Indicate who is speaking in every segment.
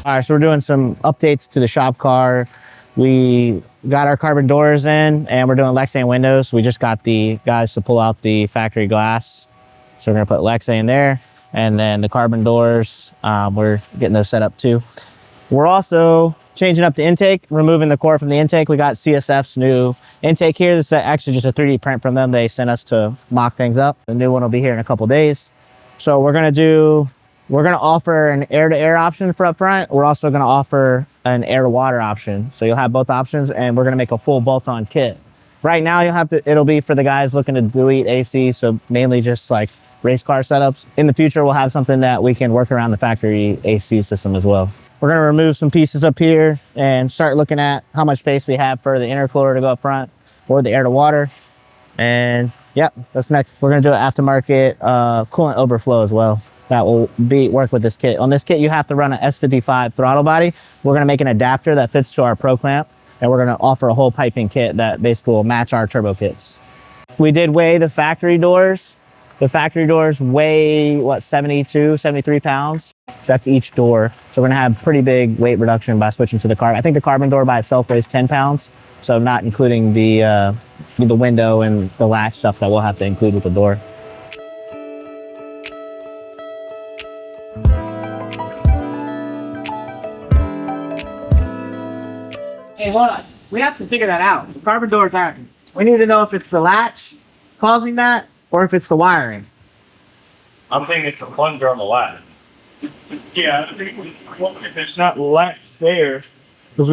Speaker 1: All right, so we're doing some updates to the shop car. We got our carbon doors in and we're doing Lexan windows. We just got the guys to pull out the factory glass. So we're gonna put Lexan there. And then the carbon doors, we're getting those set up too. We're also changing up the intake, removing the core from the intake. We got CSF's new intake here. This is actually just a 3D print from them. They sent us to mock things up. The new one will be here in a couple days. So we're gonna offer an air-to-air option for up front. We're also gonna offer an air-to-water option. So you'll have both options and we're gonna make a full bolt-on kit. Right now it'll be for the guys looking to delete AC, so mainly just like race car setups. In the future, we'll have something that we can work around the factory AC system as well. We're gonna remove some pieces up here and start looking at how much space we have for the intercooler to go up front or the air-to-water. And yep, that's next. We're gonna do an aftermarket coolant overflow as well. That will work with this kit. On this kit, you have to run an S55 throttle body. We're gonna make an adapter that fits to our Pro Clamp, and we're gonna offer a whole piping kit that basically will match our turbo kits. We did weigh the factory doors. The factory doors weigh, what, 72, 73 pounds? That's each door. So we're gonna have pretty big weight reduction by switching to the carbon. I think the carbon door by itself weighs 10 pounds. So not including the window and the latch stuff that we'll have to include with the door. Hey, hold on. We have to figure that out. The carbon doors aren't. We need to know if it's the latch causing that or if it's the wiring.
Speaker 2: I'm thinking it's the plunger on the latch. Yeah, I think if it's not latched there.
Speaker 1: Because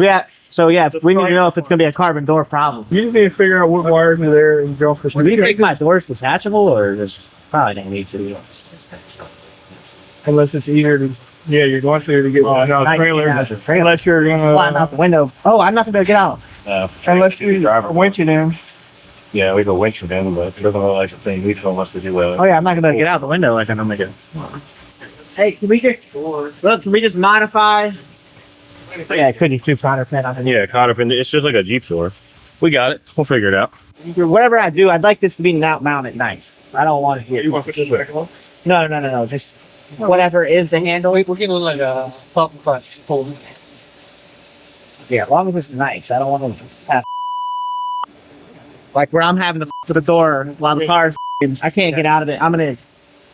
Speaker 1: we need to know if it's going to be a carbon door problem.
Speaker 2: You just need to figure out what wires are there and go for
Speaker 1: Do you think my door's detachable or just probably don't need to?
Speaker 2: Unless it's easier to, yeah, you're going to get one out of the trailer. Unless you're going to
Speaker 1: climb out the window. Oh, I'm not going to be able to get out.
Speaker 2: Unless you winch it in. Yeah, we go winch it in, but it doesn't look like a thing. We told us to do well.
Speaker 1: Oh yeah, I'm not going to get out the window like I normally do. Hey, can we just modify? Yeah, it could be two cotter pin on it.
Speaker 2: Yeah, cotter pin. It's just like a Jeep door. We got it. We'll figure it out.
Speaker 1: Whatever I do, I'd like this to be not mounted nice. I don't want it here.
Speaker 2: You want to put this back on?
Speaker 1: No. Just whatever is the handle.
Speaker 3: We're getting like a pump clutch.
Speaker 1: Yeah, as long as it's nice. I don't want to have like where I'm having to to the door while the car's I can't get out of it. I'm gonna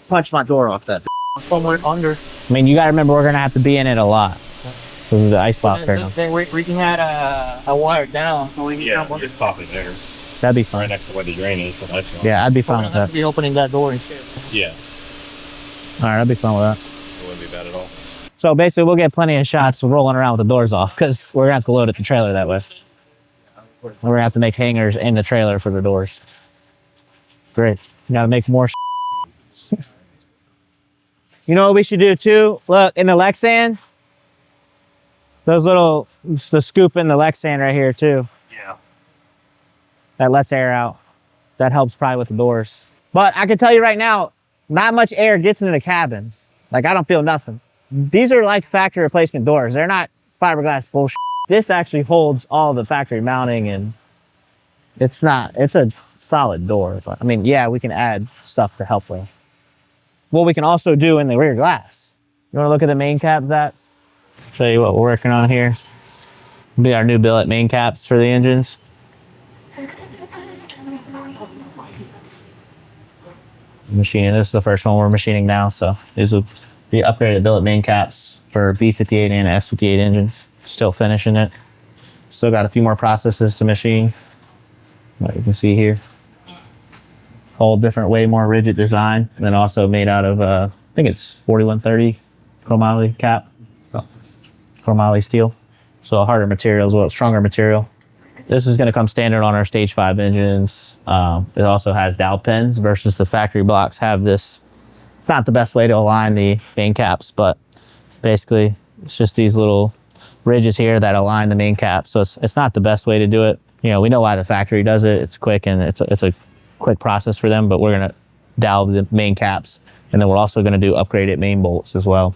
Speaker 1: punch my door off that.
Speaker 3: Somewhere under.
Speaker 1: I mean, you gotta remember we're gonna have to be in it a lot. This is the ice box right now.
Speaker 3: Then we can add a wire down. So we can
Speaker 2: just pop it there.
Speaker 1: That'd be fine.
Speaker 2: Right next to where the drain is. So
Speaker 1: yeah, I'd be fine with that.
Speaker 3: Be opening that door instead.
Speaker 2: Yeah.
Speaker 1: All right, I'd be fine with that.
Speaker 2: It wouldn't be bad at all.
Speaker 1: So basically, we'll get plenty of shots rolling around with the doors off because we're gonna have to load at the trailer that way. We're gonna have to make hangers in the trailer for the doors. Great. You gotta make more. You know what we should do too? Look, in the Lexan, the scoop in the Lexan right here too.
Speaker 2: Yeah.
Speaker 1: That lets air out. That helps probably with the doors. But I can tell you right now, not much air gets into the cabin. Like I don't feel nothing. These are like factory replacement doors. They're not fiberglass bullshit. This actually holds all the factory mounting and it's a solid door. But I mean, yeah, we can add stuff to help with. What we can also do in the rear glass. You want to look at the main cap, Zach? Show you what we're working on here. Be our new billet main caps for the engines. Machining, this is the first one we're machining now, so these will be upgraded billet main caps for B58 and S58 engines. Still finishing it. Still got a few more processes to machine. Like you can see here. Whole different, way more rigid design, and then also made out of I think it's 4130 chromoly cap, chromoly steel, so a harder material as well, stronger material. This is going to come standard on our stage 5 engines. It also has dowel pins versus the factory blocks have this. It's not the best way to align the main caps, but basically it's just these little ridges here that align the main cap, so it's not the best way to do it. You know, we know why the factory does it. It's quick and it's a quick process for them, but we're going to dowel the main caps, and then we're also going to do upgraded main bolts as well.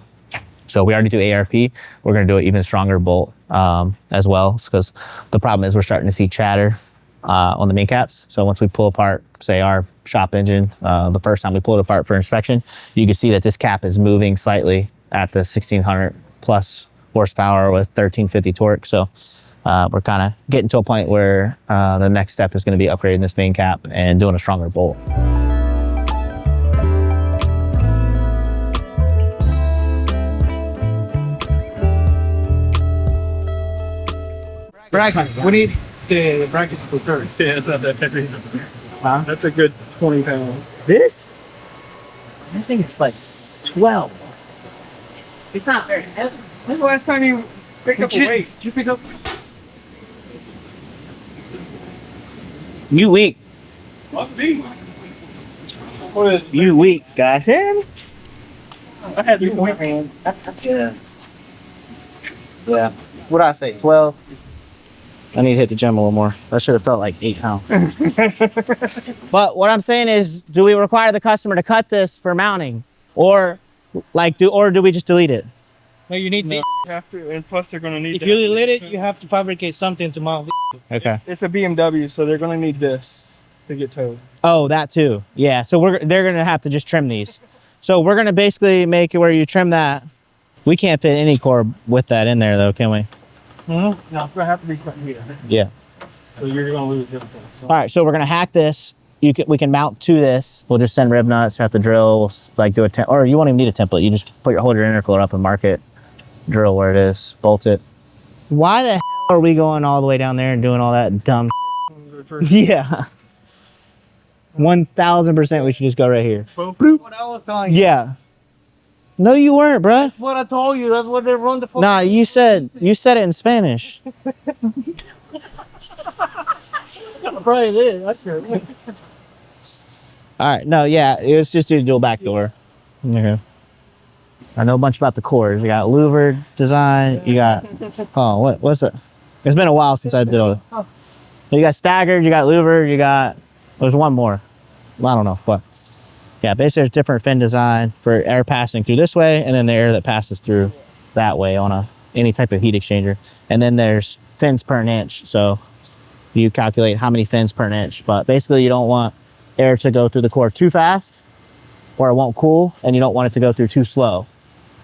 Speaker 1: So we already do ARP. We're going to do an even stronger bolt as well, because the problem is we're starting to see chatter on the main caps. So once we pull apart, say, our shop engine, the first time we pull it apart for inspection, you can see that this cap is moving slightly at the 1600 plus horsepower with 1350 torque. So we're kind of getting to a point where the next step is going to be upgrading this main cap and doing a stronger bolt.
Speaker 3: Bracket. We need the brackets for third.
Speaker 2: Yeah, it's not that heavy.
Speaker 3: Huh?
Speaker 2: That's a good 20 pounds.
Speaker 1: This? I think it's like 12. It's not very heavy.
Speaker 3: When's the last time you picked up a weight? Did you pick up?
Speaker 1: You weak.
Speaker 2: What, me?
Speaker 1: You weak, guy.
Speaker 3: I had your point, man.
Speaker 1: Yeah. Yeah. What did I say? 12? I need to hit the gym a little more. That should have felt like 8 pounds. But what I'm saying is, do we require the customer to cut this for mounting? Or do we just delete it?
Speaker 3: No, you need
Speaker 2: No, you have to, and plus they're gonna need.
Speaker 3: If you delete it, you have to fabricate something to mount.
Speaker 1: Okay.
Speaker 2: It's a BMW, so they're gonna need this to get towed.
Speaker 1: Oh, that too. Yeah, so they're gonna have to just trim these. So we're gonna basically make it where you trim that. We can't fit any core with that in there though, can we?
Speaker 3: No, it's gonna have to be right here.
Speaker 1: Yeah.
Speaker 3: So you're gonna lose this one. So.
Speaker 1: All right, so we're gonna hack this. We can mount to this. We'll just send rib nuts, have to drill, like do a or you won't even need a template. You just hold your intercooler up and mark it, drill where it is, bolt it. Why the hell are we going all the way down there and doing all that dumb Yeah. 1000% we should just go right here.
Speaker 3: What I was telling you.
Speaker 1: Yeah. No, you weren't, bruh.
Speaker 3: That's what I told you. That's what they run the.
Speaker 1: Nah, you said it in Spanish.
Speaker 3: Probably did. That's true.
Speaker 1: All right, no, yeah, it's just a dual back door. Okay. I know a bunch about the cores. You got louvered design. You got, oh, what's it? It's been a while since I did all. You got staggered. You got louvered. You got. There's one more. I don't know, but yeah, basically there's different fin design for air passing through this way, and then the air that passes through that way on any type of heat exchanger. And then there's fins per inch. So you calculate how many fins per inch. But basically, you don't want air to go through the core too fast, or it won't cool, and you don't want it to go through too slow.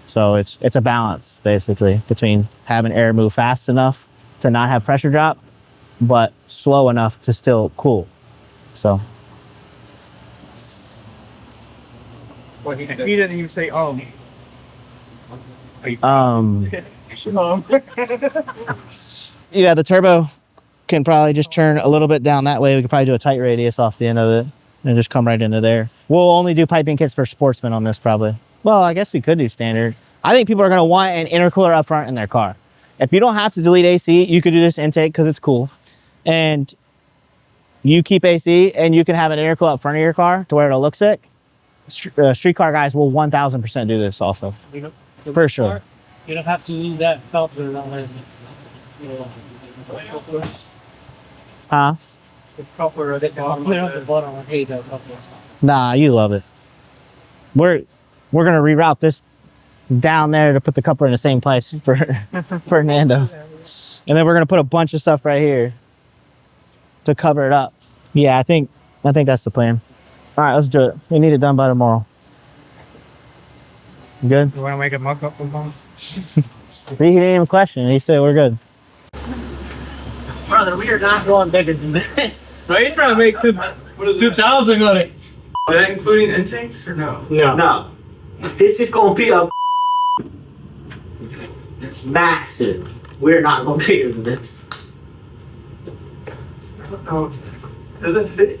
Speaker 1: So it's a balance basically between having air move fast enough to not have pressure drop, but slow enough to still cool. So
Speaker 2: Well, he didn't even say
Speaker 1: yeah, the turbo can probably just turn a little bit down that way. We could probably do a tight radius off the end of it and just come right into there. We'll only do piping kits for sportsmen on this probably. Well, I guess we could do standard. I think people are gonna want an intercooler up front in their car. If you don't have to delete AC, you could do this intake because it's cool. And you keep AC and you can have an intercooler up front of your car to where it'll look sick. Street car guys will 1000% do this also. For sure.
Speaker 3: You don't have to use that filter.
Speaker 1: Huh?
Speaker 3: The coupler at the bottom. Clear up the bottom. I hate that coupler.
Speaker 1: Nah, you love it. We're gonna reroute this down there to put the coupler in the same place for Fernando. And then we're gonna put a bunch of stuff right here to cover it up. Yeah, I think that's the plan. All right, let's do it. We need it done by tomorrow. You good?
Speaker 3: You want to make a mock-up with them?
Speaker 1: He didn't even question. He said we're good. Brother, we are not going bigger than this.
Speaker 3: I ain't trying to make 2,000 on it.
Speaker 2: Is that including intakes or no?
Speaker 1: No. This is gonna be a massive. We're not going bigger than this.
Speaker 2: Oh, does it fit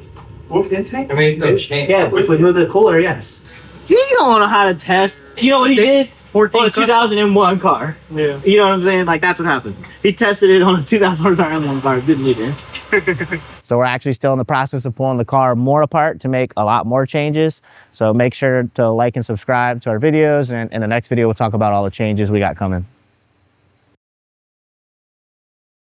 Speaker 2: with intake? I mean,
Speaker 1: Yeah, if we move the cooler, yes. He don't know how to test. You know what he did? On a 2001 car.
Speaker 3: Yeah.
Speaker 1: You know what I'm saying? Like, that's what happened. He tested it on a 2001 car. Didn't need it. So we're actually still in the process of pulling the car more apart to make a lot more changes. So make sure to like and subscribe to our videos. And in the next video, we'll talk about all the changes we got coming.